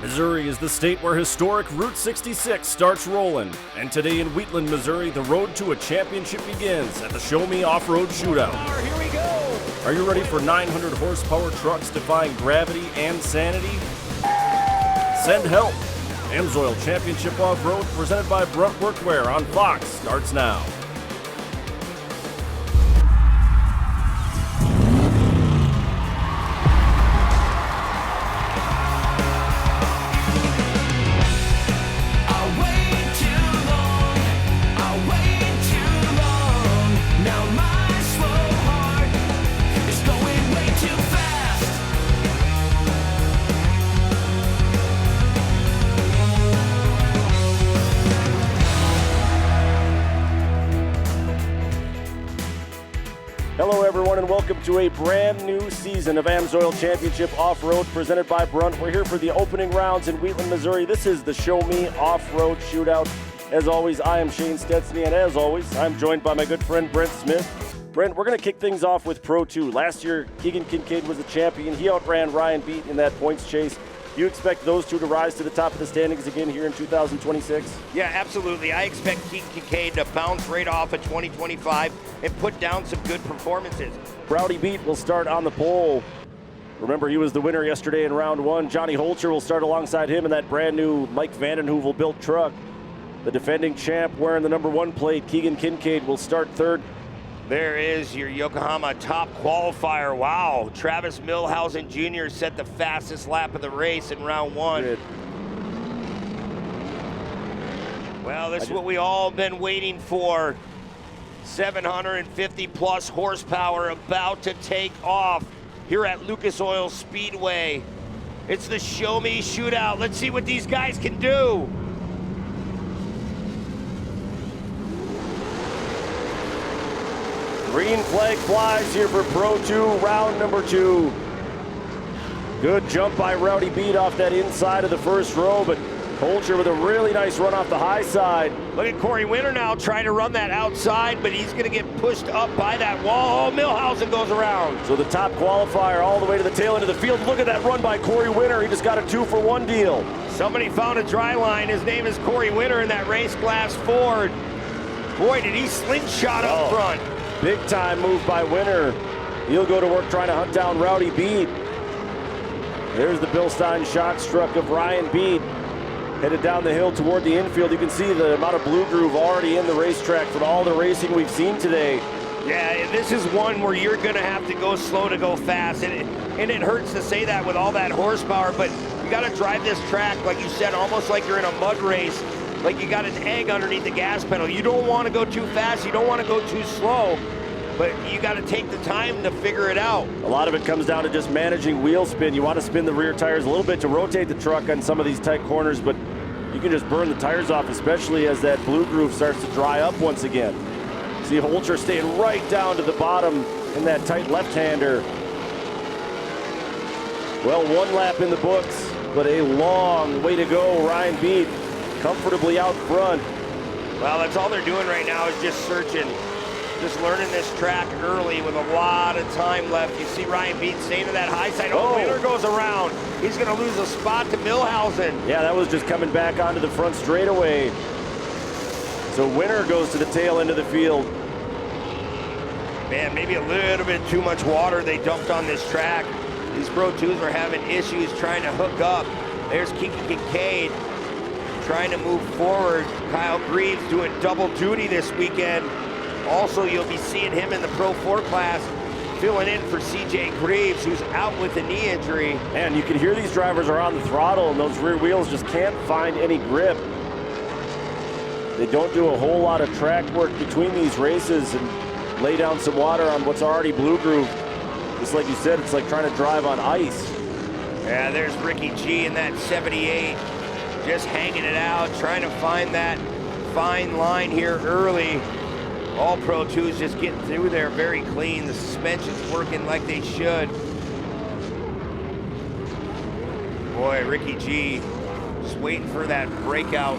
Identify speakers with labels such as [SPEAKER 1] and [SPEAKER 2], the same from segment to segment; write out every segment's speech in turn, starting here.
[SPEAKER 1] Missouri is the state where historic Route 66 starts rolling, and today in Wheatland, Missouri, the road to a championship begins at the Show Me Off-Road Shootout.
[SPEAKER 2] Here we go!
[SPEAKER 1] Are you ready for 900 horsepower trucks defying gravity and sanity? Send help! AMSOIL Championship Off-Road, presented by Brunt Workwear on Fox, starts now. Hello everyone and welcome to a brand new season of AMSOIL Championship Off-Road presented by Brunt. We're here for the opening rounds in Wheatland, Missouri. This is the Show Me Off-Road Shootout. As always, I am Shane Stetsny, and as always, I'm joined by my good friend Brent Smith. Brent, we're going to kick things off with Pro 2. Last year, Keegan Kincaid was the champion. He outran Ryan Beat in that points chase. Do you expect those two to rise to the top of the standings again here in 2026?
[SPEAKER 2] Yeah, absolutely. I expect Keegan Kincaid to bounce right off of 2025 and put down some good performances.
[SPEAKER 1] Rowdy Beat will start on the pole. Remember, he was the winner yesterday in round one. Johnny Holcher will start alongside him in that brand new Mike Vandenheuvel-built truck. The defending champ wearing the number 1 plate, Keegan Kincaid, will start third.
[SPEAKER 2] There is your Yokohama top qualifier. Wow, Travis Milhausen Jr. set the fastest lap of the race in round one.
[SPEAKER 1] Good.
[SPEAKER 2] Well, this is what we all been waiting for. 750 plus horsepower about to take off here at Lucas Oil Speedway. It's the Show Me Shootout. Let's see what these guys can do.
[SPEAKER 1] Green flag flies here for Pro 2, round number 2. Good jump by Rowdy Beat off that inside of the first row, but Holcher with a really nice run off the high side.
[SPEAKER 2] Look at Corey Winter now trying to run that outside, but he's going to get pushed up by that wall. Oh, Milhausen goes around.
[SPEAKER 1] So the top qualifier all the way to the tail end of the field. Look at that run by Corey Winter. He just got a 2-for-1 deal.
[SPEAKER 2] Somebody found a dry line. His name is Corey Winter in that race glass Ford. Boy, did he slingshot up front.
[SPEAKER 1] Big time move by Winter. He'll go to work trying to hunt down Rowdy Beat. There's the Bilstein shock struck of Ryan Beat. Headed down the hill toward the infield. You can see the amount of blue groove already in the racetrack from all the racing we've seen today.
[SPEAKER 2] Yeah, this is one where you're going to have to go slow to go fast. And it hurts to say that with all that horsepower, but you got to drive this track, like you said, almost like you're in a mud race. Like you got an egg underneath the gas pedal. You don't want to go too fast. You don't want to go too slow. But you got to take the time to figure it out.
[SPEAKER 1] A lot of it comes down to just managing wheel spin. You want to spin the rear tires a little bit to rotate the truck on some of these tight corners, but you can just burn the tires off, especially as that blue groove starts to dry up once again. See Holcher staying right down to the bottom in that tight left-hander. Well, 1 lap in the books, but a long way to go. Ryan Beat comfortably out front.
[SPEAKER 2] Well, that's all they're doing right now is just searching. Just learning this track early with a lot of time left. You see Ryan Beat staying to that high side. Oh, Winter goes around. He's going to lose a spot to Milhausen.
[SPEAKER 1] Yeah, that was just coming back onto the front straightaway. So Winter goes to the tail end of the field.
[SPEAKER 2] Man, maybe a little bit too much water they dumped on this track. These Pro 2s are having issues trying to hook up. There's Keegan Kincaid trying to move forward. Kyle Greaves doing double duty this weekend. Also, you'll be seeing him in the Pro 4 class filling in for CJ Greaves, who's out with a knee injury.
[SPEAKER 1] And you can hear these drivers are on the throttle, and those rear wheels just can't find any grip. They don't do a whole lot of track work between these races and lay down some water on what's already blue groove. Just like you said, it's like trying to drive on ice.
[SPEAKER 2] Yeah, there's Ricky G in that 78, just hanging it out, trying to find that fine line here early. All Pro 2s just getting through there very clean. The suspension's working like they should. Boy, Ricky G, just waiting for that breakout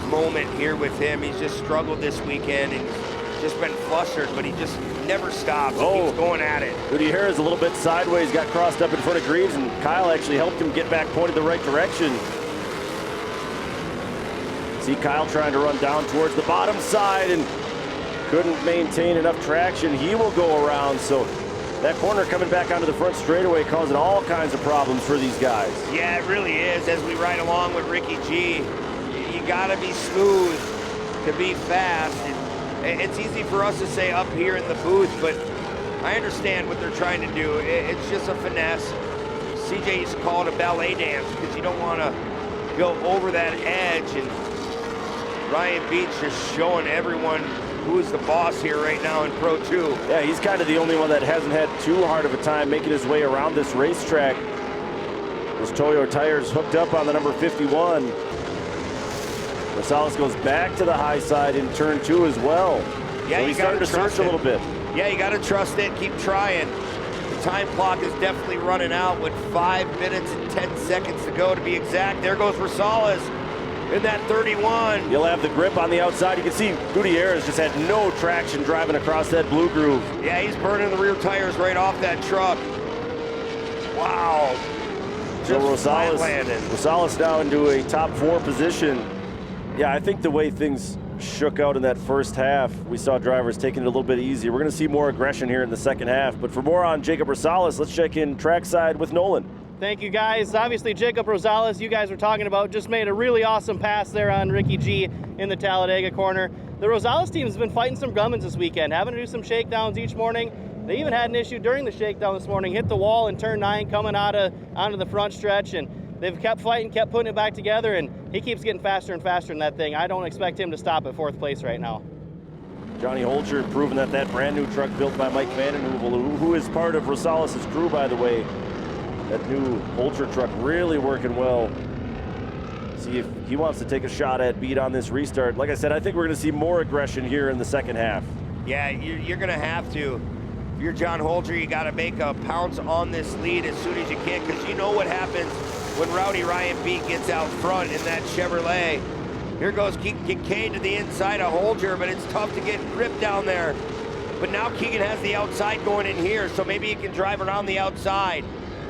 [SPEAKER 2] moment here with him. He's just struggled this weekend and just been flustered, but he just never stops. He
[SPEAKER 1] Oh.
[SPEAKER 2] keeps going at it.
[SPEAKER 1] Gutierrez a little bit sideways, got crossed up in front of Greaves, and Kyle actually helped him get back pointed the right direction. See Kyle trying to run down towards the bottom side and couldn't maintain enough traction. He will go around, so that corner coming back onto the front straightaway causing all kinds of problems for these guys.
[SPEAKER 2] Yeah, it really is. As we ride along with Ricky G, you gotta be smooth to be fast. And it's easy for us to say up here in the booth, but I understand what they're trying to do. It's just a finesse. CJ used to call it a ballet dance because you don't want to go over that edge. And Ryan Beach just showing everyone who is the boss here right now in Pro 2.
[SPEAKER 1] Yeah, he's kind of the only one that hasn't had too hard of a time making his way around this racetrack. Those Toyo tires hooked up on the number 51. Rosales goes back to the high side in turn 2 as well.
[SPEAKER 2] Yeah,
[SPEAKER 1] so
[SPEAKER 2] you
[SPEAKER 1] he's
[SPEAKER 2] got
[SPEAKER 1] starting
[SPEAKER 2] to
[SPEAKER 1] to
[SPEAKER 2] trust
[SPEAKER 1] search a
[SPEAKER 2] it.
[SPEAKER 1] little bit.
[SPEAKER 2] Yeah, you got to trust it. Keep trying. The time clock is definitely running out with 5 minutes and 10 seconds to go to be exact. There goes Rosales in that 31.
[SPEAKER 1] He'll have the grip on the outside. You can see Gutierrez just had no traction driving across that blue groove.
[SPEAKER 2] Yeah, he's burning the rear tires right off that truck. Wow.
[SPEAKER 1] So
[SPEAKER 2] Just flat landing.
[SPEAKER 1] Rosales now into a top 4 position. Yeah, I think the way things shook out in that first half, we saw drivers taking it a little bit easy. We're going to see more aggression here in the second half. But for more on Jacob Rosales, let's check in trackside with Nolan.
[SPEAKER 3] Thank you, guys. Obviously, Jacob Rosales, you guys were talking about, just made a really awesome pass there on Ricky G in the Talladega corner. The Rosales team has been fighting some Grummins this weekend, having to do some shakedowns each morning. They even had an issue during the shakedown this morning, hit the wall in turn 9 coming onto the front stretch, and they've kept fighting, kept putting it back together, and he keeps getting faster and faster in that thing. I don't expect him to stop at 4th place right now.
[SPEAKER 1] Johnny Holcher proving that brand new truck built by Mike Vandenheuvel, who is part of Rosales' crew, by the way. That new Holcher truck really working well. See if he wants to take a shot at beat on this restart. Like I said, I think we're going to see more aggression here in the second half.
[SPEAKER 2] Yeah, you're going to have to. If you're John Holger, you got to make a pounce on this lead as soon as you can, because you know what happens when Rowdy Ryan Beat gets out front in that Chevrolet. Here goes Keegan Kincaid to the inside of Holger, but it's tough to get grip down there. But now Keegan has the outside going in here, so maybe he can drive around the outside.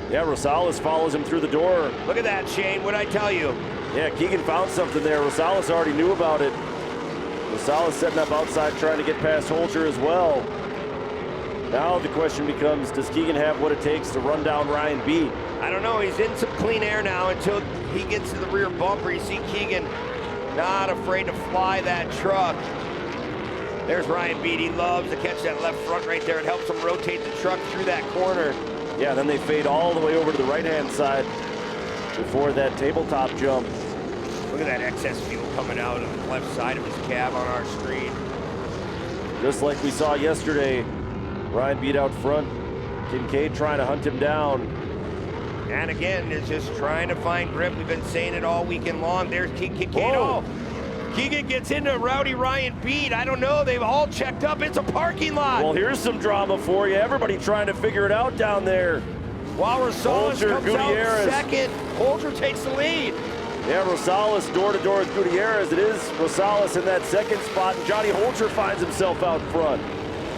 [SPEAKER 1] Yeah, Rosales follows him through the door.
[SPEAKER 2] Look at that, Shane. What'd I tell you?
[SPEAKER 1] Yeah, Keegan found something there. Rosales already knew about it. Rosales setting up outside, trying to get past Holger as well. Now the question becomes, does Keegan have what it takes to run down Ryan Beat?
[SPEAKER 2] I don't know. He's in some clean air now until he gets to the rear bumper. You see Keegan not afraid to fly that truck. There's Ryan Beat. He loves to catch that left front right there. It helps him rotate the truck through that corner.
[SPEAKER 1] Yeah, then they fade all the way over to the right-hand side before that tabletop jump.
[SPEAKER 2] Look at that excess fuel coming out of the left side of his cab on our screen.
[SPEAKER 1] Just like we saw yesterday, Ryan Beat out front. Kincaid trying to hunt him down.
[SPEAKER 2] And again, is just trying to find grip. We've been saying it all weekend long. There's Kincaid.
[SPEAKER 1] Whoa.
[SPEAKER 2] Oh, Keegan gets into Rowdy Ryan Beat. I don't know. They've all checked up. It's a parking lot.
[SPEAKER 1] Well, here's some drama for you. Everybody trying to figure it out down there.
[SPEAKER 2] While Rosales
[SPEAKER 1] Holger,
[SPEAKER 2] comes
[SPEAKER 1] Gutierrez.
[SPEAKER 2] out second, Holger takes the lead.
[SPEAKER 1] Yeah, Rosales door-to-door with Gutierrez. It is Rosales in that second spot, and Johnny Holcher finds himself out front.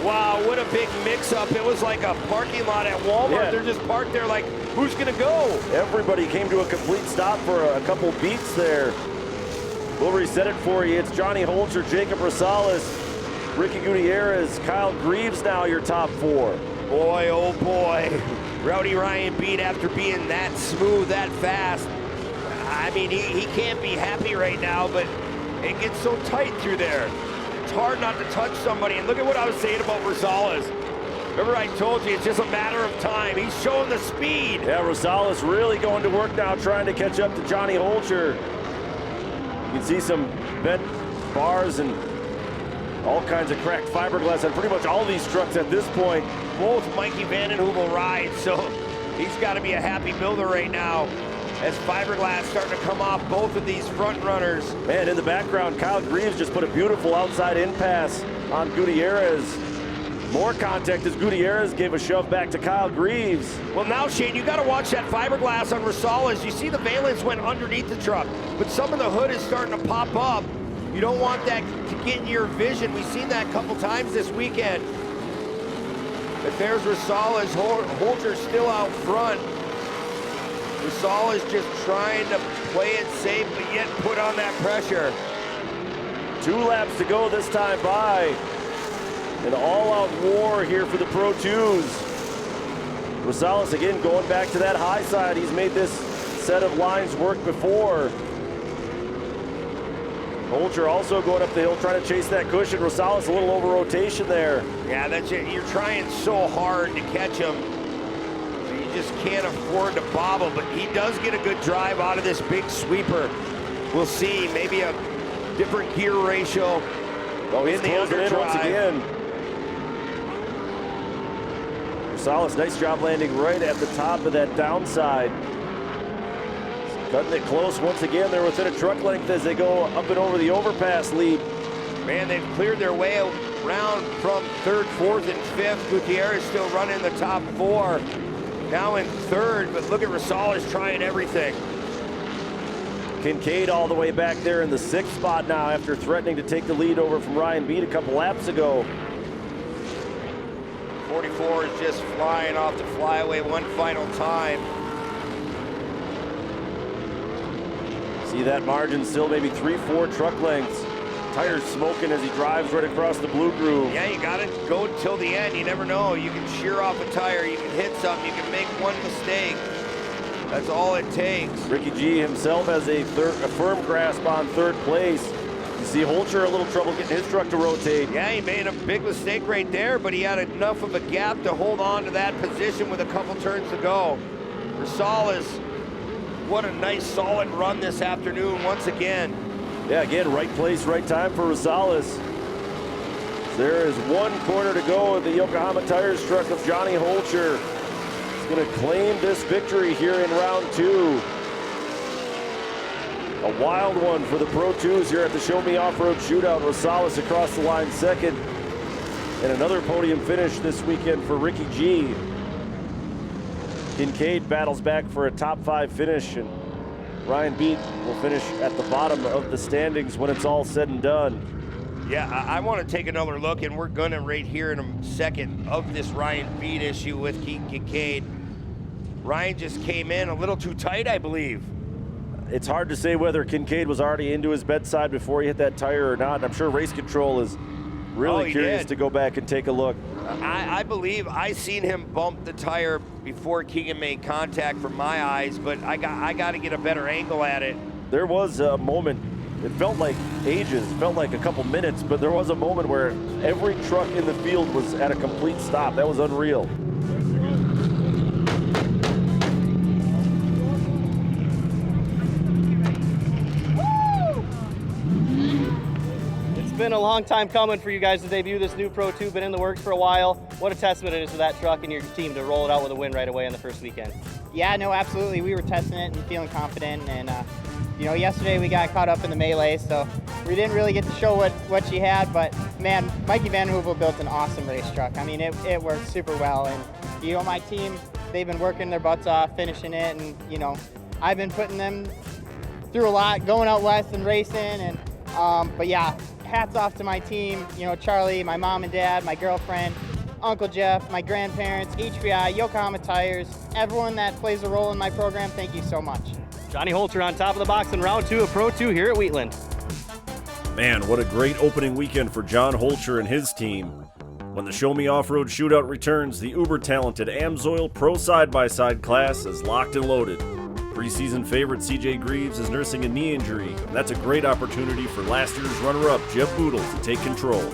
[SPEAKER 2] Wow, what a big mix-up. It was like a parking lot at Walmart.
[SPEAKER 1] Yeah.
[SPEAKER 2] They're just parked there like, who's going to go?
[SPEAKER 1] Everybody came to a complete stop for a couple beats there. We'll reset it for you. It's Johnny Holcher, Jacob Rosales, Ricky Gutierrez, Kyle Greaves now your top 4.
[SPEAKER 2] Boy, oh boy. Rowdy Ryan Beat, after being that smooth, that fast. I mean, he can't be happy right now, but it gets so tight through there. It's hard not to touch somebody. And look at what I was saying about Rosales. Remember I told you, it's just a matter of time. He's showing the speed.
[SPEAKER 1] Yeah, Rosales really going to work now, trying to catch up to Johnny Holcher. You can see some bent bars and all kinds of cracked fiberglass on pretty much all these trucks at this point.
[SPEAKER 2] Both Mikey Vandenheuvel ride, so he's got to be a happy builder right now as fiberglass starting to come off both of these front runners.
[SPEAKER 1] Man, in the background, Kyle Greaves just put a beautiful outside in pass on Gutierrez. More contact as Gutierrez gave a shove back to Kyle Greaves.
[SPEAKER 2] Well, now, Shane, you got to watch that fiberglass on Rosales. You see the valence went underneath the truck, but some of the hood is starting to pop up. You don't want that to get in your vision. We've seen that a couple times this weekend. But there's Rosales. Holter's still out front. Rosales just trying to play it safe, but yet put on that pressure.
[SPEAKER 1] 2 laps to go this time by. An all-out war here for the Pro 2s. Rosales again going back to that high side. He's made this set of lines work before. Holter also going up the hill trying to chase that cushion. Rosales a little over rotation there.
[SPEAKER 2] Yeah, that's it. You're trying so hard to catch him. You just can't afford to bobble, but he does get a good drive out of this big sweeper. We'll see, maybe a different gear ratio in the underdrive.
[SPEAKER 1] Once again. Rosales, nice job landing right at the top of that downside. Cutting it close once again. They're within a truck length as they go up and over the overpass lead.
[SPEAKER 2] Man, they've cleared their way around from 3rd, 4th, and 5th. Gutierrez still running the top 4. Now in 3rd, but look at Rosales trying everything.
[SPEAKER 1] Kincaid all the way back there in the 6th spot now after threatening to take the lead over from Ryan Beat a couple laps ago.
[SPEAKER 2] 44 is just flying off the flyaway one final time.
[SPEAKER 1] See that margin still maybe 3-4 truck lengths. Tires smoking as he drives right across the blue groove.
[SPEAKER 2] Yeah, you gotta go till the end. You never know. You can shear off a tire, you can hit something, you can make one mistake. That's all it takes.
[SPEAKER 1] Ricky G himself has a firm grasp on 3rd place. You see Holter a little trouble getting his truck to rotate.
[SPEAKER 2] Yeah, he made a big mistake right there, but he had enough of a gap to hold on to that position with a couple turns to go. Rosales, what a nice solid run this afternoon once again.
[SPEAKER 1] Yeah, again, right place, right time for Rosales. There is 1 corner to go of the Yokohama Tires truck of Johnny Holter. He's going to claim this victory here in round 2. A wild one for the Pro 2s here at the Show Me Off-Road Shootout. Rosales across the line 2nd. And another podium finish this weekend for Ricky G. Kincaid battles back for a top 5 finish, and Ryan Beat will finish at the bottom of the standings when it's all said and done.
[SPEAKER 2] Yeah, I want to take another look, and we're gonna right here in a second, of this Ryan Beat issue with Kincaid. Ryan just came in a little too tight, I believe.
[SPEAKER 1] It's hard to say whether Kincaid was already into his bedside before he hit that tire or not, and I'm sure Race Control is really curious to go back and take a look.
[SPEAKER 2] I believe I seen him bump the tire before Keegan made contact from my eyes, but I got to get a better angle at it.
[SPEAKER 1] There was a moment, it felt like ages, felt like a couple minutes, but there was a moment where every truck in the field was at a complete stop. That was unreal.
[SPEAKER 3] It's been a long time coming for you guys to debut this new Pro 2, been in the works for a while. What a testament it is to that truck and your team to roll it out with a win right away in the first weekend.
[SPEAKER 4] Yeah, no, absolutely. We were testing it and feeling confident, and you know, yesterday we got caught up in the melee, so we didn't really get to show what she had, but man, Mikey Van Hoovel built an awesome race truck. I mean, it worked super well, and you know, my team, they've been working their butts off, finishing it, and you know, I've been putting them through a lot, going out west and racing, and but yeah, hats off to my team, you know, Charlie, my mom and dad, my girlfriend, Uncle Jeff, my grandparents, HBI, Yokohama Tires, everyone that plays a role in my program, thank you so much.
[SPEAKER 3] Johnny Holter on top of the box in round 2 of Pro 2 here at Wheatland.
[SPEAKER 1] Man, what a great opening weekend for John Holter and his team. When the Show Me Off-Road Shootout returns, the uber-talented AMSOIL Pro Side-by-Side class is locked and loaded. Preseason favorite CJ Greaves is nursing a knee injury, and that's a great opportunity for last year's runner-up Jeff Boodle to take control.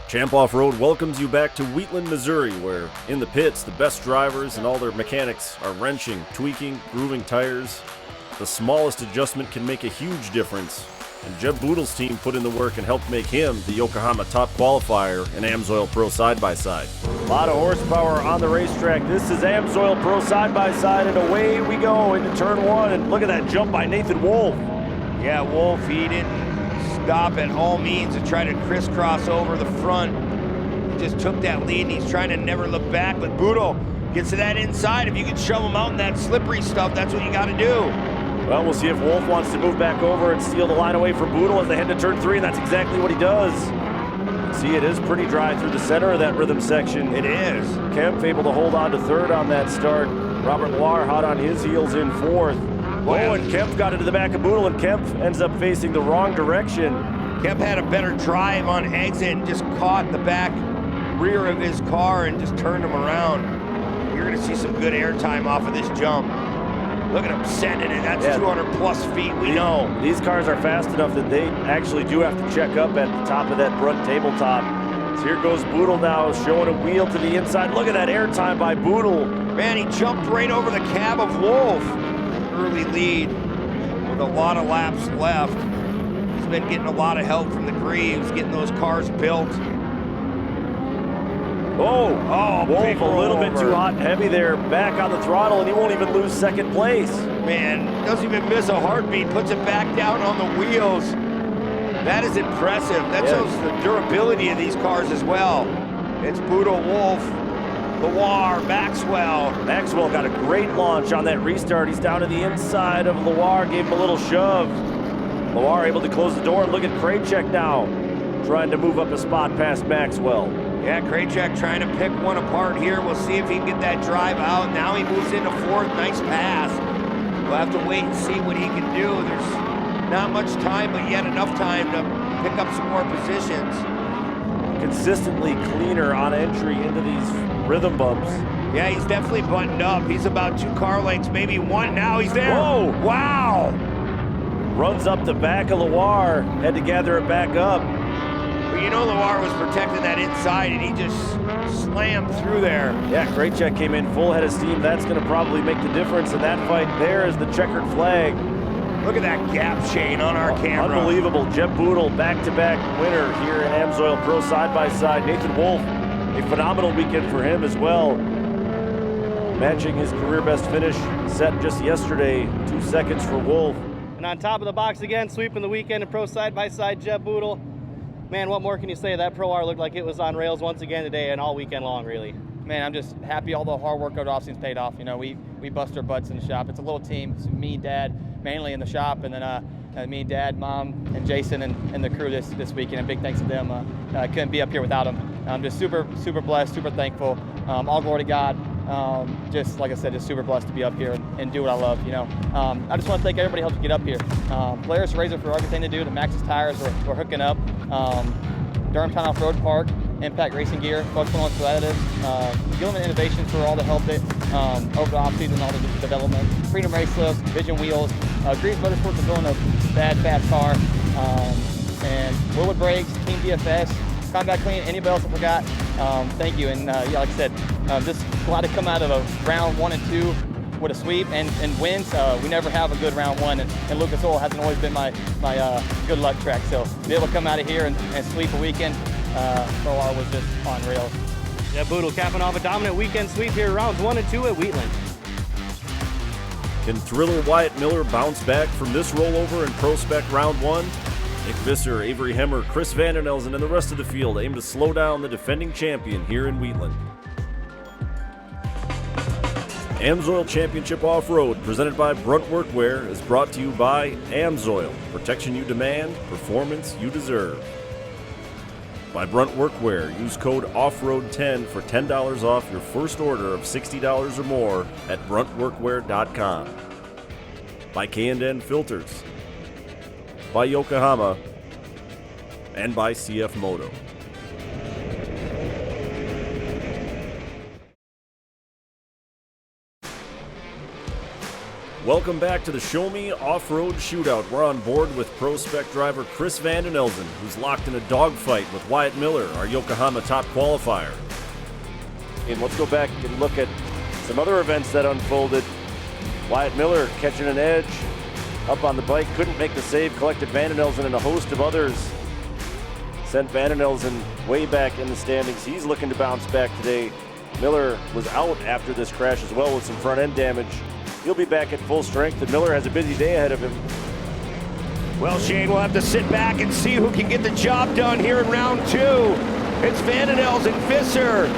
[SPEAKER 1] Champ Off-Road welcomes you back to Wheatland, Missouri, where in the pits, the best drivers and all their mechanics are wrenching, tweaking, grooving tires. The smallest adjustment can make a huge difference, and Jeb Boodle's team put in the work and helped make him the Yokohama top qualifier in AMSOIL Pro Side-by-Side. A lot of horsepower on the racetrack. This is AMSOIL Pro Side-by-Side, and away we go into turn 1, and look at that jump by Nathan Wolf.
[SPEAKER 2] Yeah, Wolf, he didn't stop at all means to try to crisscross over the front. He just took that lead, and he's trying to never look back, but Boodle gets to that inside. If you can shove him out in that slippery stuff, that's what you got to do.
[SPEAKER 1] Well, we'll see if Wolf wants to move back over and steal the line away from Boodle as they head to turn 3, and that's exactly what he does. See, it is pretty dry through the center of that rhythm section.
[SPEAKER 2] It is.
[SPEAKER 1] Kempf able to hold on to 3rd on that start. Robert Loire hot on his heels in 4th. Oh, and Kempf got into the back of Boodle, and Kempf ends up facing the wrong direction.
[SPEAKER 2] Kempf had a better drive on exit and just caught the back rear of his car and just turned him around. You're going to see some good airtime off of this jump. Look at him sending it. That's 200 plus feet. We know.
[SPEAKER 1] These cars are fast enough that they actually do have to check up at the top of that front tabletop. So here goes Boodle now, showing a wheel to the inside. Look at that airtime by Boodle.
[SPEAKER 2] Man, he jumped right over the cab of Wolf. Early lead with a lot of laps left. He's been getting a lot of help from the Greaves, getting those cars built.
[SPEAKER 1] Wolf a little bit too hot and heavy there, back on the throttle, and he won't even lose 2nd place.
[SPEAKER 2] Man, doesn't even miss a heartbeat, puts it back down on the wheels. That is impressive. That shows the durability of these cars as well. It's Boodle, Wolf, Loire, Maxwell.
[SPEAKER 1] Maxwell got a great launch on that restart. He's down to the inside of Loire, gave him a little shove. Loire able to close the door, and look at Krajicek now, trying to move up a spot past Maxwell.
[SPEAKER 2] Yeah, Krajicek trying to pick one apart here. We'll see if he can get that drive out. Now he moves into 4th. Nice pass. We'll have to wait and see what he can do. There's not much time, but yet enough time to pick up some more positions.
[SPEAKER 1] Consistently cleaner on entry into these rhythm bumps.
[SPEAKER 2] Yeah, he's definitely buttoned up. He's about 2 car lengths, maybe 1 now. He's there.
[SPEAKER 1] Whoa!
[SPEAKER 2] Wow!
[SPEAKER 1] Runs up the back of Loire, had to gather it back up.
[SPEAKER 2] But you know Loire was protecting that inside, and he just slammed through there.
[SPEAKER 1] Yeah, Krajicek came in full head of steam. That's going to probably make the difference in that fight. There is the checkered flag.
[SPEAKER 2] Look at that gap, Shane, on our camera.
[SPEAKER 1] Unbelievable. Jeb Boodle, back-to-back winner here in AMSOIL Pro side-by-side. Nathan Wolf, a phenomenal weekend for him as well. Matching his career best finish set just yesterday, 2 seconds for Wolf.
[SPEAKER 3] And on top of the box again, sweeping the weekend in Pro side-by-side, Jeb Boodle. Man, what more can you say? That Pro R looked like it was on rails once again today and all weekend long, really.
[SPEAKER 5] Man, I'm just happy all the hard work over the offseason's paid off. You know, we bust our butts in the shop. It's a little team. It's me, Dad, mainly in the shop, and then me, Dad, Mom, and Jason and the crew this weekend. And big thanks to them. I couldn't be up here without them. I'm just super blessed, super thankful. All glory to God. Just like I said, just super blessed to be up here and do what I love. You know, I just want to thank everybody who helped get up here. Players Razor for everything to do. The Maxxis tires were hooking up. Durham Town Off-Road Park, Impact Racing Gear, Focus on Additives, Gilman Innovations for all the help that over the offseason, all the development, Freedom Race Lifts, Vision Wheels, Greaves Motorsports for building a bad car, and Willwood Brakes, Team DFS, Combat Clean, anybody else I forgot, thank you. And yeah, like I said, just glad to come out of a round 1 and 2 with a sweep and wins. We never have a good round 1, and Lucas Oil hasn't always been my good luck track. So to be able to come out of here and sweep a weekend, Pro R was just on rails.
[SPEAKER 3] Yeah, Boodle capping off a dominant weekend sweep here, rounds 1 and 2 at Wheatland.
[SPEAKER 1] Can Thriller Wyatt Miller bounce back from this rollover in Pro Spec round 1? Nick Visser, Avery Hemmer, Chris Vandenelsen, and the rest of the field aim to slow down the defending champion here in Wheatland. AMSOIL Championship Off-Road, presented by Brunt Workwear, is brought to you by AMSOIL. Protection you demand, performance you deserve. By Brunt Workwear, use code OFFROAD10 for $10 off your first order of $60 or more at bruntworkwear.com. By K&N Filters. By Yokohama. And by CF Moto. Welcome back to the Show Me Off-Road Shootout. We're on board with Pro Spec driver Chris Vandenelsen, who's locked in a dogfight with Wyatt Miller, our Yokohama top qualifier. And let's go back and look at some other events that unfolded. Wyatt Miller catching an edge up on the bike, couldn't make the save, collected Vandenelsen and a host of others. Sent Vandenelsen way back in the standings. He's looking to bounce back today. Miller was out after this crash as well with some front end damage. He'll be back at full strength, and Miller has a busy day ahead of him.
[SPEAKER 2] Well, Shane, we'll have to sit back and see who can get the job done here in round 2. It's Vandenelsen, Visser.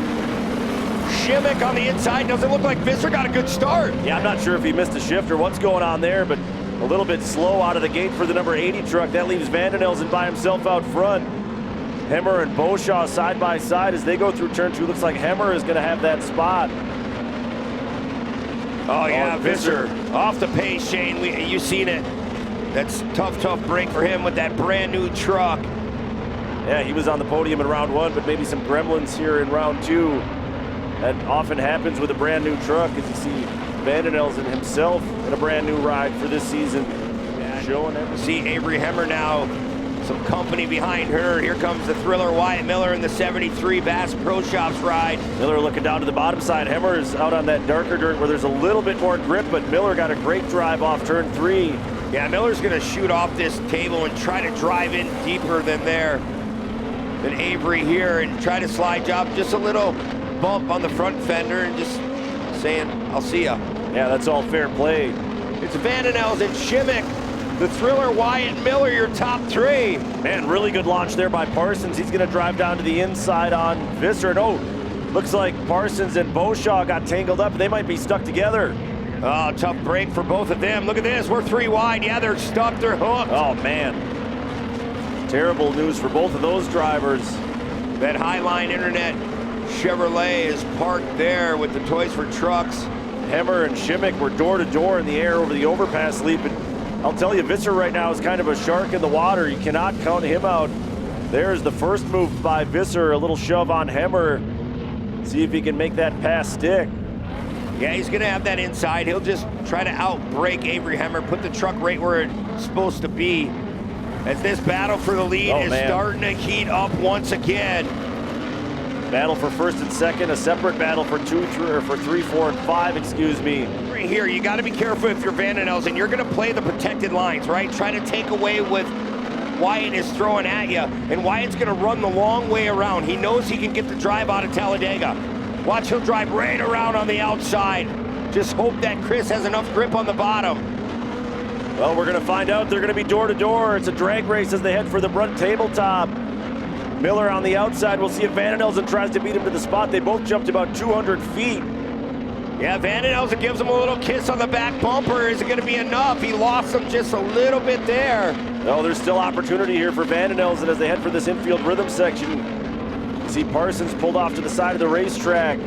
[SPEAKER 2] Shimmick on the inside. Doesn't look like Visser got a good start.
[SPEAKER 1] Yeah, I'm not sure if he missed a shift or what's going on there, but A little bit slow out of the gate for the number 80 truck. That leaves Vandenelsen by himself out front. Hemmer and Beauchamp side by side as they go through turn 2. Looks like Hemmer is going to have that spot.
[SPEAKER 2] Oh yeah, Visser off the pace, Shane. You seen it. That's tough break for him with that brand new truck.
[SPEAKER 1] Yeah, he was on the podium in round 1, but maybe some gremlins here in round 2. That often happens with a brand new truck, as you see Vandenelsen himself in a brand new ride for this season.
[SPEAKER 2] Yeah,
[SPEAKER 1] showing it.
[SPEAKER 2] See Avery Hemmer now, some company behind her. Here comes the thriller Wyatt Miller in the 73 Bass Pro Shops ride.
[SPEAKER 1] Miller looking down to the bottom side. Hemmer is out on that darker dirt where there's a little bit more grip, but Miller got a great drive off turn 3.
[SPEAKER 2] Yeah, Miller's gonna shoot off this table and try to drive in deeper than Avery here and try to slide job. Just a little bump on the front fender and just saying, I'll see ya.
[SPEAKER 1] Yeah, that's all fair play.
[SPEAKER 2] It's Vandenelsen, Shimmick, the thriller Wyatt Miller, your top 3.
[SPEAKER 1] Man, really good launch there by Parsons. He's gonna drive down to the inside on Visser. And oh, looks like Parsons and Beauchamp got tangled up. They might be stuck together.
[SPEAKER 2] Oh, tough break for both of them. Look at this, we're 3 wide. Yeah, they're stuck, they're hooked.
[SPEAKER 1] Oh man, terrible news for both of those drivers.
[SPEAKER 2] That Highline Internet Chevrolet is parked there with the Toys for Trucks.
[SPEAKER 1] Hemmer and Shimmick were door to door in the air over the overpass leap. And I'll tell you, Visser right now is kind of a shark in the water. You cannot count him out. There's the first move by Visser, a little shove on Hemmer. See if he can make that pass stick.
[SPEAKER 2] Yeah, he's gonna have that inside. He'll just try to outbrake Avery Hemmer, put the truck right where it's supposed to be. As this battle for the lead is starting to heat up once again.
[SPEAKER 1] Battle for first and second, a separate battle for 3, 4, and 5, excuse me.
[SPEAKER 2] Right here, you gotta be careful if you're Vandenelsen. You're gonna play the protected lines, right? Try to take away what Wyatt is throwing at you, and Wyatt's gonna run the long way around. He knows he can get the drive out of Talladega. Watch, he'll drive right around on the outside. Just hope that Chris has enough grip on the bottom.
[SPEAKER 1] Well, we're gonna find out. They're gonna be door to door. It's a drag race as they head for the front tabletop. Miller on the outside. We'll see if Vandenelsen tries to beat him to the spot. They both jumped about 200 feet.
[SPEAKER 2] Yeah, Vandenelsen gives him a little kiss on the back bumper. Is it gonna be enough? He lost him just a little bit there.
[SPEAKER 1] No, there's still opportunity here for Vandenelsen as they head for this infield rhythm section. You see Parsons pulled off to the side of the racetrack.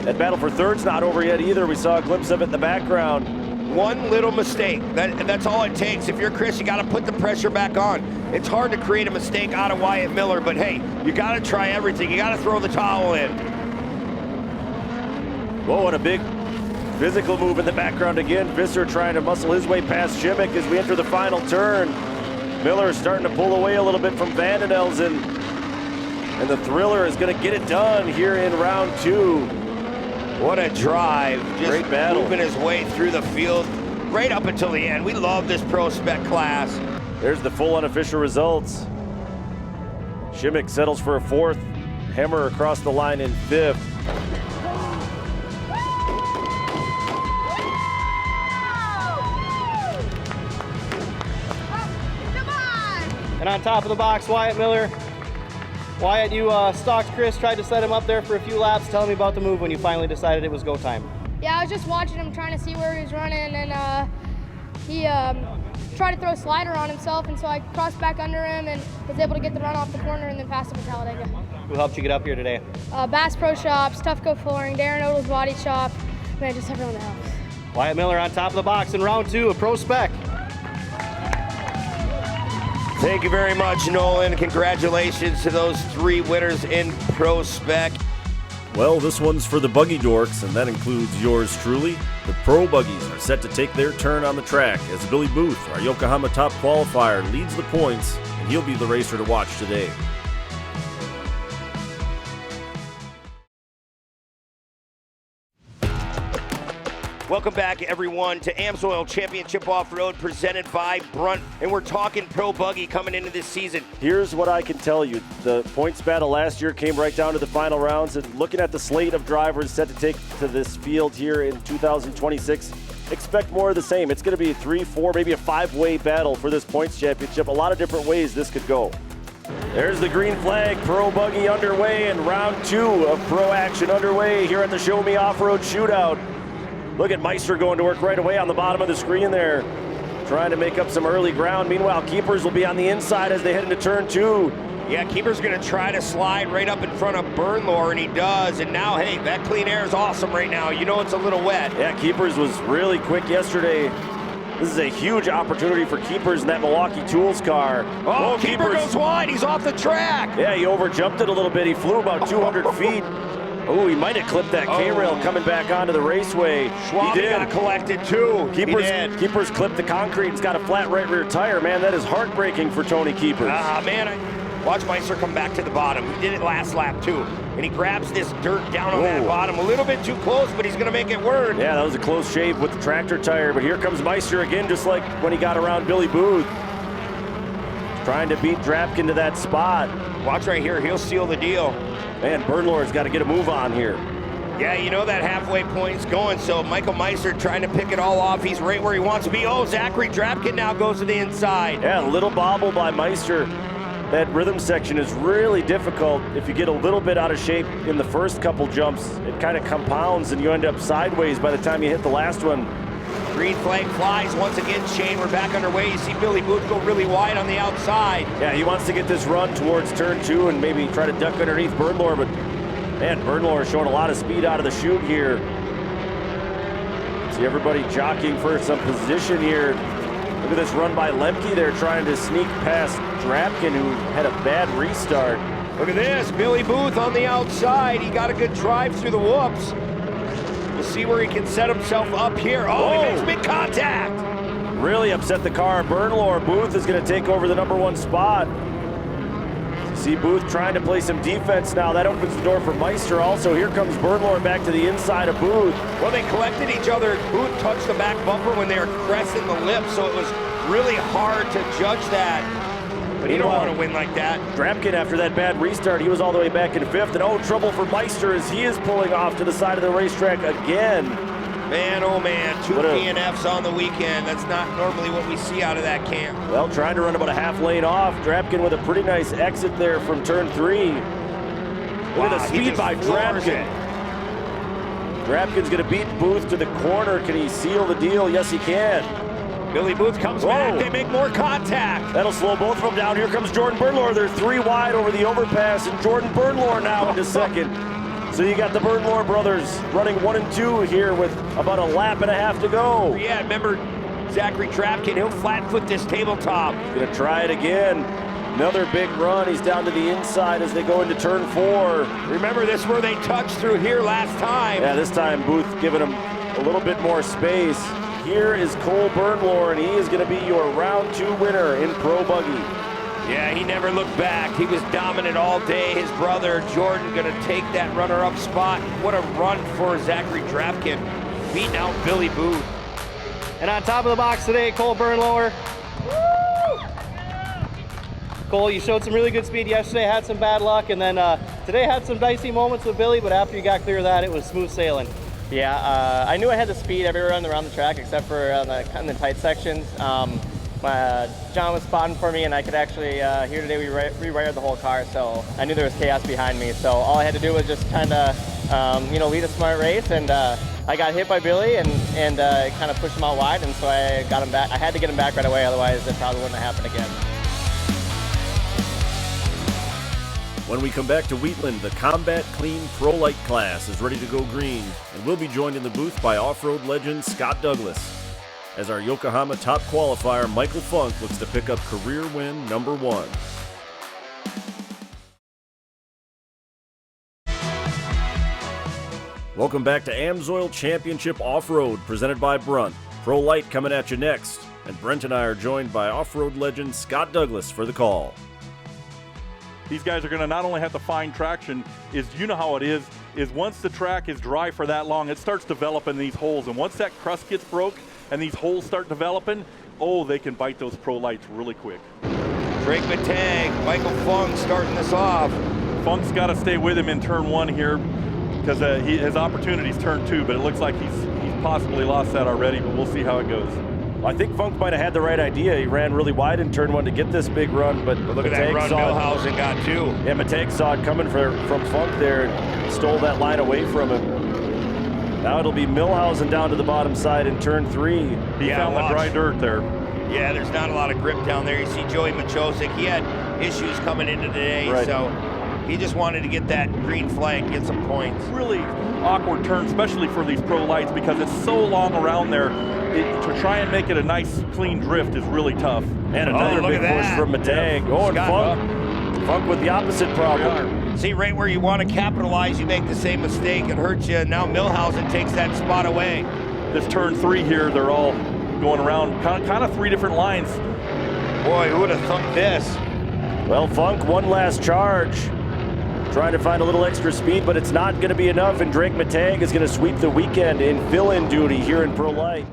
[SPEAKER 1] That battle for third's not over yet either. We saw a glimpse of it in the background.
[SPEAKER 2] One little mistake, that's all it takes. If you're Chris, you gotta put the pressure back on. It's hard to create a mistake out of Wyatt Miller, but hey, you gotta try everything. You gotta throw the towel in.
[SPEAKER 1] Whoa, and a big physical move in the background again. Visser trying to muscle his way past Shimmick as we enter the final turn. Miller starting to pull away a little bit from Vandenelsen. And the thriller is gonna get it done here in round 2.
[SPEAKER 2] What a drive. Just
[SPEAKER 1] great battle.
[SPEAKER 2] Moving his way through the field right up until the end. We love this Pro Spec class.
[SPEAKER 1] There's the full unofficial results. Shimmick settles for a 4th. Hemmer across the line in 5th.
[SPEAKER 3] And on top of the box, Wyatt Miller. Wyatt, you stalked Chris, tried to set him up there for a few laps. Tell me about the move when you finally decided it was go time.
[SPEAKER 6] Yeah, I was just watching him, trying to see where he was running, and he tried to throw a slider on himself, and so I crossed back under him and was able to get the run off the corner and then pass him in Talladega.
[SPEAKER 3] Who helped you get up here today?
[SPEAKER 6] Bass Pro Shops, Tough Go Flooring, Darren Odell's Body Shop, man, just everyone that helps.
[SPEAKER 3] Wyatt Miller on top of the box in round 2 of Pro Spec.
[SPEAKER 2] Thank you very much, Nolan. Congratulations to those 3 winners in Pro Spec.
[SPEAKER 1] Well, this one's for the Buggy dorks, and that includes yours truly. The Pro Buggies are set to take their turn on the track as Billy Booth, our Yokohama top qualifier, leads the points, and he'll be the racer to watch today.
[SPEAKER 2] Welcome back, everyone, to AMSOIL Championship Off-Road presented by Brunt, and we're talking Pro Buggy coming into this season.
[SPEAKER 1] Here's what I can tell you. The points battle last year came right down to the final rounds, and looking at the slate of drivers set to take to this field here in 2026, expect more of the same. It's going to be a 3, 4, maybe a 5-way battle for this points championship. A lot of different ways this could go. There's the green flag, Pro Buggy underway, and round 2 of Pro Action underway here at the Show Me Off-Road Shootout. Look at Meister going to work right away on the bottom of the screen there. trying to make up some early ground. Meanwhile, Keepers will be on the inside as they head into turn 2.
[SPEAKER 2] Yeah, Keeper's gonna try to slide right up in front of Burnlore, and he does. And now, hey, that clean air is awesome right now. You know it's a little wet.
[SPEAKER 1] Yeah, Keepers was really quick yesterday. This is a huge opportunity for Keepers in that Milwaukee Tools car.
[SPEAKER 2] Oh, Keeper goes wide. He's off the track.
[SPEAKER 1] Yeah, he overjumped it a little bit. He flew about 200 feet. Oh, he might have clipped that K-rail coming back onto the raceway.
[SPEAKER 2] Schwab got collected too.
[SPEAKER 1] Keepers clipped the concrete. He's got a flat right rear tire. Man, that is heartbreaking for Tony Keepers.
[SPEAKER 2] Man, watch Meister come back to the bottom. He did it last lap too. And he grabs this dirt down on that bottom. A little bit too close, but he's going to make it work.
[SPEAKER 1] Yeah, that was a close shave with the tractor tire. But here comes Meister again, just like when he got around Billy Booth. Trying to beat Drapkin to that spot.
[SPEAKER 2] Watch right here. He'll seal the deal.
[SPEAKER 1] Man, Burnlore's got to get a move on here.
[SPEAKER 2] Yeah, you know that halfway point's going, so Michael Meister trying to pick it all off. He's right where he wants to be. Oh, Zachary Drapkin now goes to the inside.
[SPEAKER 1] Yeah, a little bobble by Meister. That rhythm section is really difficult. If you get a little bit out of shape in the first couple jumps, it kind of compounds and you end up sideways by the time you hit the last one.
[SPEAKER 2] Green flag flies once again, Shane. We're back underway. You see Billy Booth go really wide on the outside.
[SPEAKER 1] Yeah, he wants to get this run towards turn 2 and maybe try to duck underneath Burnlore, but man, Burnlore is showing a lot of speed out of the chute here. See everybody jockeying for some position here. Look at this run by Lemke. They're trying to sneak past Drapkin, who had a bad restart.
[SPEAKER 2] Look at this, Billy Booth on the outside. He got a good drive through the whoops. We'll see where he can set himself up here. Oh, he makes big contact.
[SPEAKER 1] Really upset the car. Burnlore. Booth is going to take over the #1 spot. See Booth trying to play some defense now. That opens the door for Meister also. Here comes Burnlore back to the inside of Booth.
[SPEAKER 2] Well, they collected each other. Booth touched the back bumper when they were cresting the lip, so it was really hard to judge that. But you don't want to win like that.
[SPEAKER 1] Drapkin, after that bad restart, he was all the way back in 5th. And oh, trouble for Meister as he is pulling off to the side of the racetrack again.
[SPEAKER 2] Man, oh man, 2 DNFs on the weekend. That's not normally what we see out of that camp.
[SPEAKER 1] Well, trying to run about a half lane off. Drapkin with a pretty nice exit there from turn 3. Look at the speed by Drapkin. Drapkin's going to beat Booth to the corner. Can he seal the deal? Yes, he can.
[SPEAKER 2] Billy Booth comes back. They make more contact.
[SPEAKER 1] That'll slow both of them down. Here comes Jordan Burnlore. They're 3 wide over the overpass, and Jordan Burnlore now into second. So you got the Burnlore brothers running 1 and 2 here with about a lap and a half to go.
[SPEAKER 2] Yeah, remember Zachary Drapkin, he'll flat foot this tabletop.
[SPEAKER 1] Gonna try it again. Another big run. He's down to the inside as they go into turn 4.
[SPEAKER 2] Remember this where they touched through here last time.
[SPEAKER 1] Yeah, this time Booth giving him a little bit more space. Here is Cole Burnlore, and he is gonna be your round 2 winner in Pro Buggy.
[SPEAKER 2] Yeah, he never looked back. He was dominant all day. His brother, Jordan, going to take that runner-up spot. What a run for Zachary Drapkin, beating out Billy Booth.
[SPEAKER 3] And on top of the box today, Cole Burnlower. Cole, you showed some really good speed yesterday, had some bad luck, and then today had some dicey moments with Billy, but after you got clear of that, it was smooth sailing.
[SPEAKER 7] Yeah, I knew I had the speed everywhere around the track except for in the tight sections. John was spotting for me, and I could actually, here today we rewired the whole car, so I knew there was chaos behind me. So all I had to do was just kind of, lead a smart race, and I got hit by Billy and kind of pushed him out wide, and so I got him back. I had to get him back right away, otherwise it probably wouldn't have happened again.
[SPEAKER 1] When we come back to Wheatland, the Combat Clean Pro Lite class is ready to go green, and we'll be joined in the booth by off-road legend Scott Douglas, as our Yokohama top qualifier Michael Funk looks to pick up career win #1. Welcome back to AMSOIL Championship Off-Road, presented by Brunt. Pro Lite coming at you next, and Brent and I are joined by off-road legend Scott Douglas for the call.
[SPEAKER 8] These guys are going to not only have to find traction, you know how it is once the track is dry for that long, it starts developing these holes, and once that crust gets broke and these holes start developing, they can bite those Pro Lights really quick.
[SPEAKER 2] Drake Matang, Michael Funk starting this off.
[SPEAKER 8] Funk's got to stay with him in turn 1 here because his opportunity's turn 2, but it looks like he's possibly lost that already, but we'll see how it goes.
[SPEAKER 1] I think Funk might have had the right idea. He ran really wide in turn 1 to get this big run, but
[SPEAKER 2] look at that run Milhausen got too.
[SPEAKER 1] Yeah, Matang saw it coming from Funk there and stole that line away from him. Now it'll be Milhausen down to the bottom side in turn 3.
[SPEAKER 8] He found the dry dirt there.
[SPEAKER 2] Yeah, there's not a lot of grip down there. You see Joey Machosik, he had issues coming into today,
[SPEAKER 1] Right.
[SPEAKER 2] so he just wanted to get that green flag, get some points.
[SPEAKER 8] Really awkward turn, especially for these pro lights, because it's so long around there. To try and make it a nice, clean drift is really tough.
[SPEAKER 1] And another
[SPEAKER 2] look
[SPEAKER 1] big
[SPEAKER 2] at
[SPEAKER 1] push
[SPEAKER 2] that.
[SPEAKER 1] from Matag. Oh, and
[SPEAKER 2] Scott
[SPEAKER 1] Funk with the opposite problem.
[SPEAKER 2] See, right where you want to capitalize, you make the same mistake. It hurts you. Now Millhausen takes that spot away.
[SPEAKER 8] This turn 3 here, they're all going around kind of 3 different lines.
[SPEAKER 2] Boy, who would have thunk this?
[SPEAKER 1] Well, Funk, one last charge. Trying to find a little extra speed, but it's not going to be enough, and Drake Matag is going to sweep the weekend in fill-in duty here in Pro Light.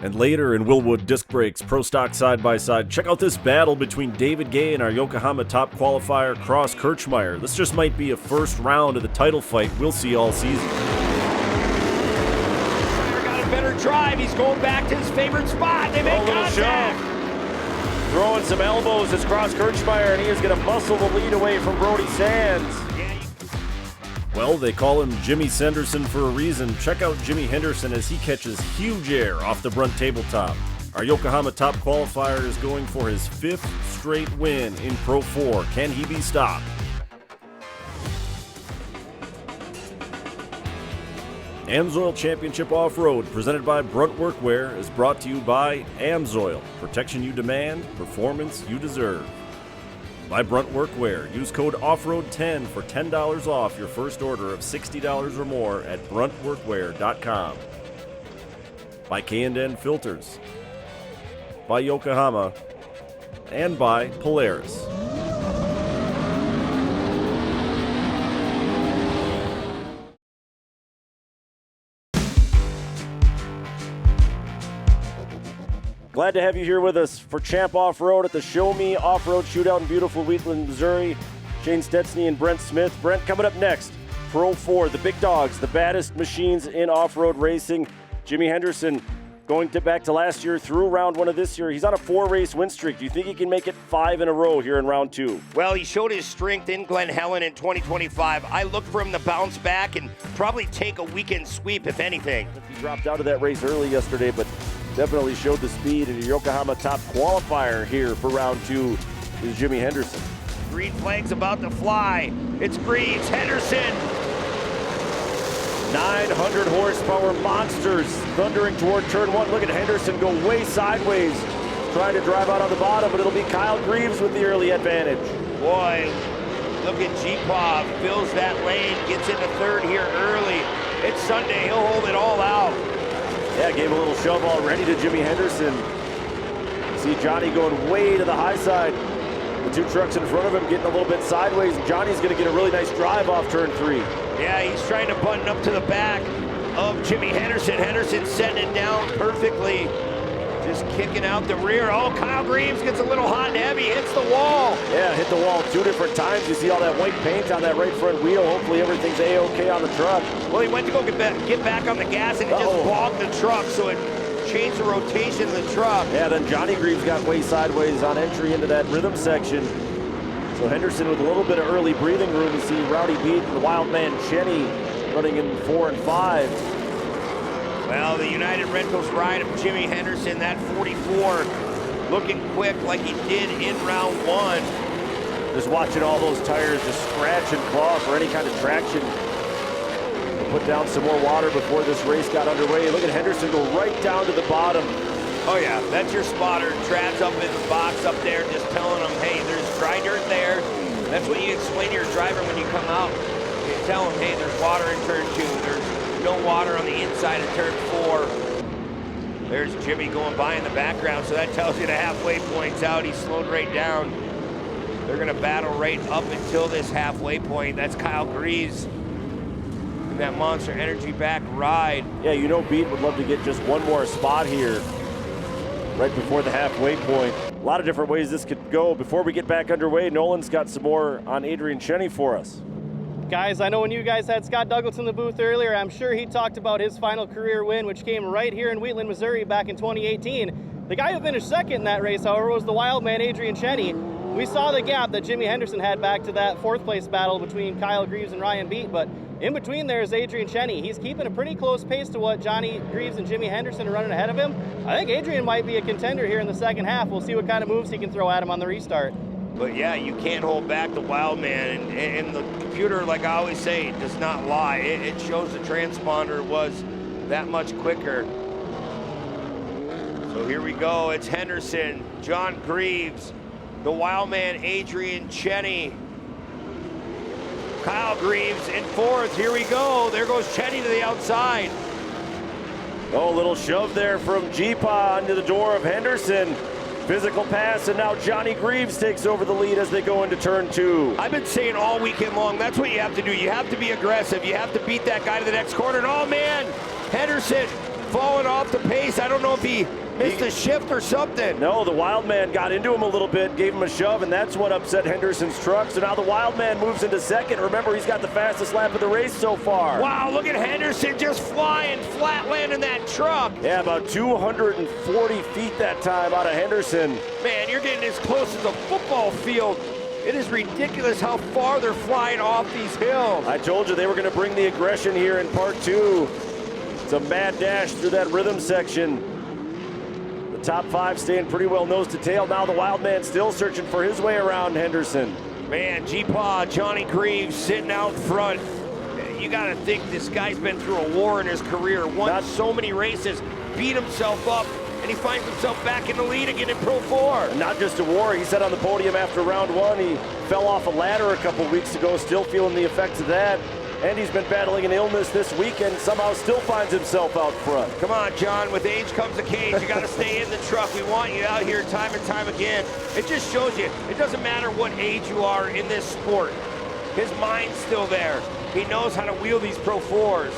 [SPEAKER 1] And later in Willwood Disc Brakes Pro Stock Side-by-Side, check out this battle between David Gay and our Yokohama top qualifier, Cross Kirchmeier. This just might be a first round of the title fight we'll see all season.
[SPEAKER 2] Got a better drive. He's going back to his favorite spot. They make contact.
[SPEAKER 1] Throwing some elbows as Cross Kirchmeier, and he is going to muscle the lead away from Brody Sands. Well, they call him Jimmy Sanderson for a reason. Check out Jimmy Henderson as he catches huge air off the Brunt tabletop. Our Yokohama top qualifier is going for his 5th straight win in Pro 4. Can he be stopped? AMSOIL Championship Off-Road, presented by Brunt Workwear, is brought to you by AMSOIL. Protection you demand, performance you deserve. By Brunt Workwear, use code OFFROAD10 for $10 off your first order of $60 or more at bruntworkwear.com. By K&N Filters. By Yokohama. And by Polaris. Glad to have you here with us for Champ Off-Road at the Show Me Off-Road Shootout in beautiful Wheatland, Missouri. Shane Stetsny and Brent Smith. Brent, coming up next, Pro 4, the big dogs, the baddest machines in off-road racing. Jimmy Henderson going back to last year through round 1 of this year. He's on a 4-race win streak. Do you think he can make it 5 in a row here in round 2?
[SPEAKER 2] Well, he showed his strength in Glen Helen in 2025. I look for him to bounce back and probably take a weekend sweep, if anything.
[SPEAKER 1] He dropped out of that race early yesterday, but definitely showed the speed. And your Yokohama top qualifier here for round 2 is Jimmy Henderson.
[SPEAKER 2] Green flag's about to fly. It's Greaves, Henderson.
[SPEAKER 1] 900 horsepower monsters thundering toward turn 1. Look at Henderson go way sideways, trying to drive out on the bottom, but it'll be Kyle Greaves with the early advantage.
[SPEAKER 2] Boy, look at G-Paw, fills that lane, gets into 3rd here early. It's Sunday, he'll hold it all out.
[SPEAKER 1] Yeah, gave a little shove already to Jimmy Henderson. See Johnny going way to the high side. The 2 trucks in front of him getting a little bit sideways, and Johnny's going to get a really nice drive off turn 3.
[SPEAKER 2] Yeah, he's trying to button up to the back of Jimmy Henderson. Henderson setting it down perfectly. Just kicking out the rear. Oh, Kyle Greaves gets a little hot and heavy, hits the wall.
[SPEAKER 1] Yeah, hit the wall 2 different times. You see all that white paint on that right front wheel. Hopefully everything's A-OK on the truck.
[SPEAKER 2] Well, he went to go get back on the gas, and he just bogged the truck, so it changed the rotation of the truck.
[SPEAKER 1] Yeah, then Johnny Greaves got way sideways on entry into that rhythm section. So Henderson with a little bit of early breathing room. You see Rowdy Beat and the Wild Man Cheney running in 4 and 5.
[SPEAKER 2] Well, the United Rentals ride of Jimmy Henderson, that 44, looking quick like he did in round 1.
[SPEAKER 1] Just watching all those tires just scratch and claw for any kind of traction. Put down some more water before this race got underway. Look at Henderson go right down to the bottom.
[SPEAKER 2] Oh yeah, that's your spotter. Trav's up in the box up there just telling them, hey, there's dry dirt there. That's what you explain to your driver when you come out. You tell them, hey, there's water in turn 2. There's no water on the inside of turn 4. There's Jimmy going by in the background, so that tells you the halfway point's out. He's slowed right down. They're going to battle right up until this halfway point. That's Kyle Greaves in that Monster Energy back ride.
[SPEAKER 1] Yeah, you know Beat would love to get just one more spot here right before the halfway point. A lot of different ways this could go. Before we get back underway, Nolan's got some more on Adrian Cheney for us.
[SPEAKER 3] Guys, I know when you guys had Scott Douglas in the booth earlier, I'm sure he talked about his final career win, which came right here in Wheatland, Missouri back in 2018. The guy who finished second in that race, however, was the wild man Adrian Cheney. We saw the gap that Jimmy Henderson had back to that 4th place battle between Kyle Greaves and Ryan Beat, but In between there is Adrian Cheney. He's keeping a pretty close pace to what Johnny Greaves and Jimmy Henderson are running ahead of him. I think Adrian might be a contender here in the second half. We'll see what kind of moves he can throw at him on the restart.
[SPEAKER 2] But yeah, you can't hold back the Wildman, and the computer, like I always say, does not lie. It shows the transponder was that much quicker. So here we go, it's Henderson, John Greaves, the Wildman, Adrian Cheney. Kyle Greaves in fourth, here we go. There goes Cheney to the outside.
[SPEAKER 1] Oh, a little shove there from G-Paw into the door of Henderson. Physical pass, and now Johnny Greaves takes over the lead as they go into turn 2.
[SPEAKER 2] I've been saying all weekend long, that's what you have to do. You have to be aggressive. You have to beat that guy to the next corner. And oh man, Henderson falling off the pace. I don't know if he missed a shift or something.
[SPEAKER 1] No, the Wildman got into him a little bit, gave him a shove, and that's what upset Henderson's truck. So now the Wildman moves into second. Remember, he's got the fastest lap of the race so far.
[SPEAKER 2] Wow, look at Henderson just flying, flat landing that truck.
[SPEAKER 1] Yeah, about 240 feet that time out of Henderson.
[SPEAKER 2] Man, you're getting as close as a football field. It is ridiculous how far they're flying off these hills.
[SPEAKER 1] I told you they were going to bring the aggression here in part 2. It's a mad dash through that rhythm section. The top 5 staying pretty well nose to tail. Now the Wildman still searching for his way around Henderson.
[SPEAKER 2] Man, G-Paw, Johnny Greaves sitting out front. You got to think this guy's been through a war in his career, won so many races, beat himself up, and he finds himself back in the lead again in Pro 4.
[SPEAKER 1] Not just a war, he said on the podium after round 1, he fell off a ladder a couple weeks ago, still feeling the effects of that. And he's been battling an illness this weekend, somehow still finds himself out front.
[SPEAKER 2] Come on, John, with age comes a cage. You got to stay in the truck. We want you out here time and time again. It just shows you, it doesn't matter what age you are in this sport. His mind's still there. He knows how to wheel these Pro 4s.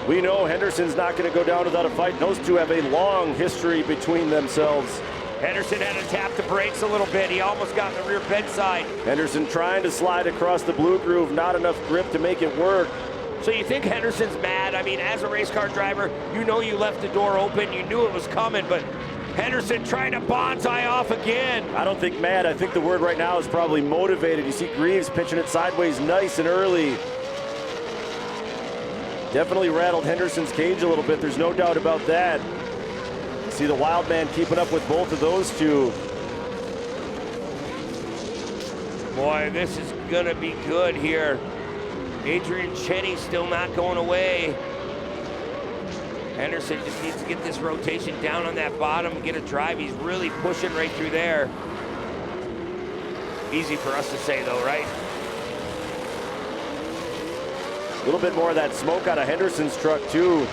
[SPEAKER 1] We know Henderson's not going to go down without a fight. Those two have a long history between themselves.
[SPEAKER 2] Henderson had to tap the brakes a little bit. He almost got in the rear bedside.
[SPEAKER 1] Henderson trying to slide across the blue groove, not enough grip to make it work.
[SPEAKER 2] So you think Henderson's mad? I mean, as a race car driver, you know you left the door open. You knew it was coming, but Henderson trying to bonsai off again.
[SPEAKER 1] I don't think mad. I think the word right now is probably motivated. You see Greaves pitching it sideways nice and early. Definitely rattled Henderson's cage a little bit. There's no doubt about that. See the Wildman keeping up with both of those two.
[SPEAKER 2] Boy, this is gonna be good here. Adrian Cheney still not going away. Henderson just needs to get this rotation down on that bottom and get a drive. He's really pushing right through there. Easy for us to say though, right?
[SPEAKER 1] A little bit more of that smoke out of Henderson's truck too.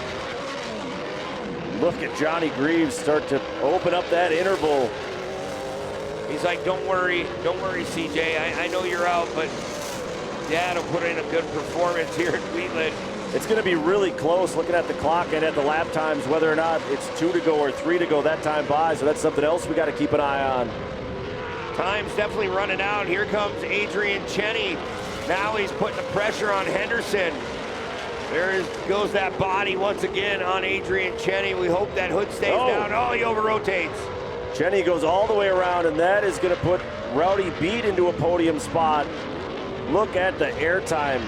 [SPEAKER 1] Look at Johnny Greaves start to open up that interval.
[SPEAKER 2] He's like, don't worry, CJ. I know you're out, but Dad will put in a good performance here at Wheatland.
[SPEAKER 1] It's going to be really close looking at the clock and at the lap times, whether or not it's 2 to go or 3 to go that time by. So that's something else we got to keep an eye on.
[SPEAKER 2] Time's definitely running out. Here comes Adrian Cheney. Now he's putting the pressure on Henderson. Goes that body once again on Adrian Cheney. We hope that hood stays down. Oh, he over-rotates.
[SPEAKER 1] Cheney goes all the way around, and that is going to put Rowdy Beat into a podium spot. Look at the airtime.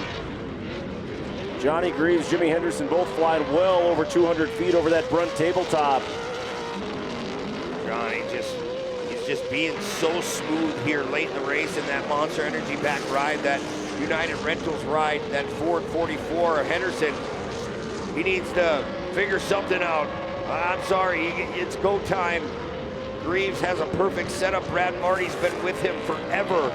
[SPEAKER 1] Johnny Greaves, Jimmy Henderson both flying well over 200 feet over that front tabletop.
[SPEAKER 2] Johnny he's just being so smooth here late in the race in that Monster Energy back ride, that United Rentals ride, that Ford 44. Henderson, he needs to figure something out. I'm sorry, it's go time. Greaves has a perfect setup. Brad Marty's been with him forever.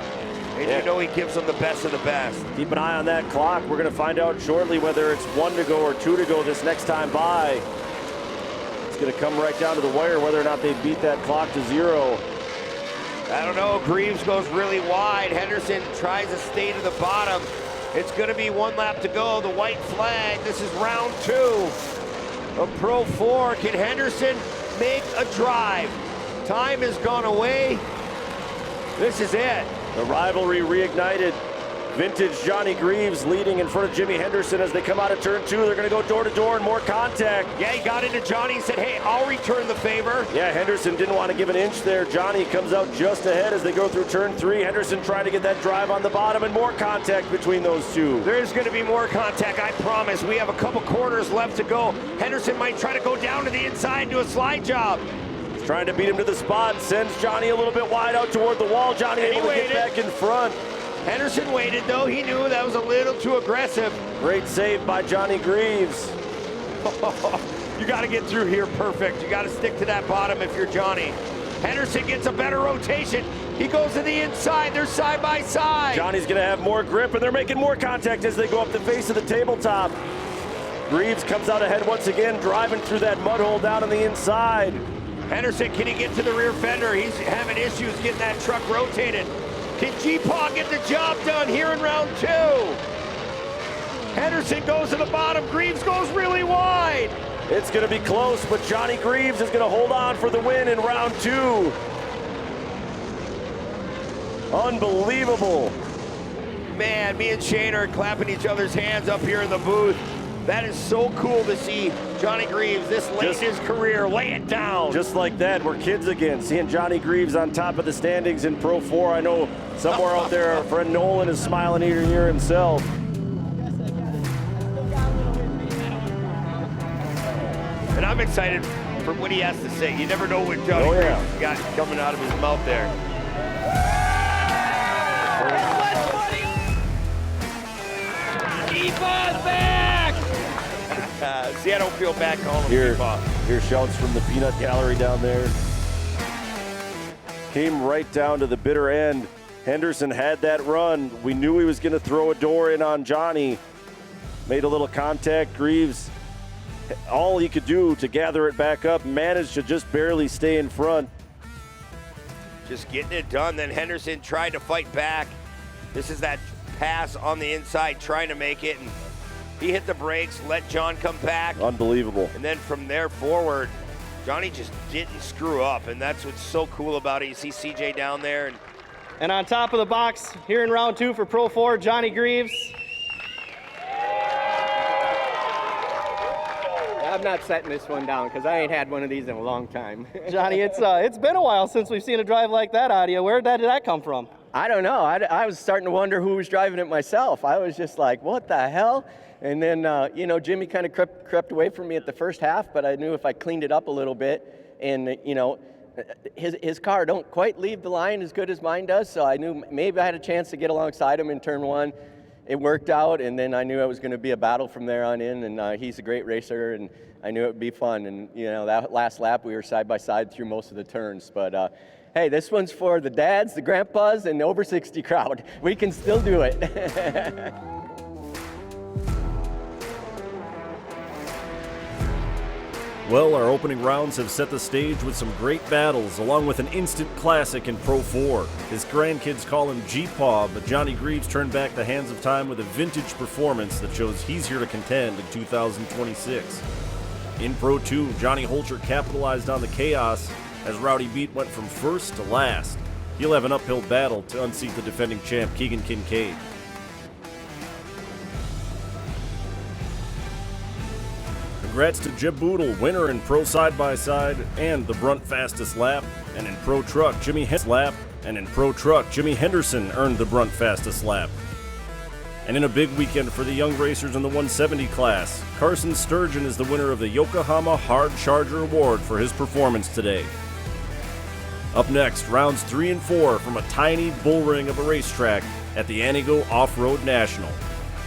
[SPEAKER 2] And you know he gives them the best of the best.
[SPEAKER 1] Keep an eye on that clock. We're going to find out shortly whether it's 1 to go or 2 to go this next time by. It's going to come right down to the wire whether or not they beat that clock to 0.
[SPEAKER 2] I don't know. Greaves goes really wide. Henderson tries to stay to the bottom. It's going to be 1 lap to go. The white flag. This is round 2 of Pro 4. Can Henderson make a drive? Time has gone away. This is it.
[SPEAKER 1] The rivalry reignited. Vintage Johnny Greaves leading in front of Jimmy Henderson as they come out of turn 2. They're going to go door to door and more contact.
[SPEAKER 2] Yeah, he got into Johnny and said, hey, I'll return the favor.
[SPEAKER 1] Yeah, Henderson didn't want to give an inch there. Johnny comes out just ahead as they go through turn 3. Henderson trying to get that drive on the bottom and more contact between those two.
[SPEAKER 2] There's going to be more contact, I promise. We have a couple corners left to go. Henderson might try to go down to the inside and do a slide job.
[SPEAKER 1] He's trying to beat him to the spot. Sends Johnny a little bit wide out toward the wall. Johnny able to get back in front.
[SPEAKER 2] Henderson waited, though. He knew that was a little too aggressive.
[SPEAKER 1] Great save by Johnny Greaves.
[SPEAKER 2] You got to get through here perfect. You got to stick to that bottom if you're Johnny. Henderson gets a better rotation. He goes to the inside. They're side by side.
[SPEAKER 1] Johnny's going to have more grip, and they're making more contact as they go up the face of the tabletop. Greaves comes out ahead once again, driving through that mud hole down on the inside.
[SPEAKER 2] Henderson, can he get to the rear fender? He's having issues getting that truck rotated. Can G-Paw get the job done here in round 2? Henderson goes to the bottom. Greaves goes really wide.
[SPEAKER 1] It's going to be close, but Johnny Greaves is going to hold on for the win in round 2. Unbelievable.
[SPEAKER 2] Man, me and Shane are clapping each other's hands up here in the booth. That is so cool to see Johnny Greaves this late in his career lay it down.
[SPEAKER 1] Just like that, we're kids again. Seeing Johnny Greaves on top of the standings in Pro 4. I know somewhere out there our friend Nolan is smiling ear to ear himself.
[SPEAKER 2] And I'm excited for what he has to say. You never know what Johnny Greaves got coming out of his mouth there.
[SPEAKER 9] G-Paw's back!
[SPEAKER 2] See, I don't feel bad calling him G-Paw.
[SPEAKER 1] Here shouts from the peanut gallery down there. Came right down to the bitter end. Henderson had that run. We knew he was going to throw a door in on Johnny. Made a little contact. Greaves, all he could do to gather it back up, managed to just barely stay in front.
[SPEAKER 2] Just getting it done. Then Henderson tried to fight back. This is that pass on the inside, trying to make it. And he hit the brakes, let John come back.
[SPEAKER 1] Unbelievable.
[SPEAKER 2] And then from there forward, Johnny just didn't screw up. And that's what's so cool about it. You see CJ down there.
[SPEAKER 3] And on top of the box here in round 2 for Pro 4, Johnny Greaves.
[SPEAKER 7] I'm not setting this one down because I ain't had one of these in a long time.
[SPEAKER 3] Johnny, it's been a while since we've seen a drive like that out of you. Where did that come from?
[SPEAKER 7] I don't know. I was starting to wonder who was driving it myself. I was just like, what the hell? And then, Jimmy kind of crept away from me at the first half, but I knew if I cleaned it up a little bit and, his car don't quite leave the line as good as mine does, so I knew maybe I had a chance to get alongside him in turn 1. It worked out, and then I knew it was going to be a battle from there on in, and he's a great racer, and I knew it would be fun. And, that last lap, we were side by side through most of the turns. But, hey, this one's for the dads, the grandpas, and the over 60 crowd. We can still do it.
[SPEAKER 1] Well, our opening rounds have set the stage with some great battles, along with an instant classic in Pro 4. His grandkids call him G-Paw, but Johnny Greaves turned back the hands of time with a vintage performance that shows he's here to contend in 2026. In Pro 2, Johnny Holcher capitalized on the chaos as Rowdy Beat went from first to last. He'll have an uphill battle to unseat the defending champ Keegan Kincaid. Congrats to Jeb Boodle, winner in Pro Side-by-Side and the Brunt Fastest Lap. And in Pro Truck, Jimmy Henderson earned the Brunt Fastest Lap. And in a big weekend for the young racers in the 170 class, Carson Sturgeon is the winner of the Yokohama Hard Charger Award for his performance today. Up next, rounds 3 and 4 from a tiny bull ring of a racetrack at the Anigo Off-Road National.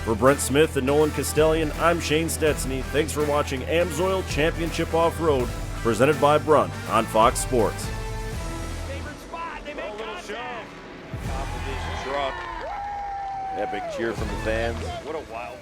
[SPEAKER 1] For Brent Smith and Nolan Castellian, I'm Shane Stetsny. Thanks for watching AMSOIL Championship Off-Road, presented by Brunt on Fox Sports.
[SPEAKER 2] Favorite spot, they make contact. Top of his truck.
[SPEAKER 1] Yeah, big cheer from the fans.
[SPEAKER 2] What a wild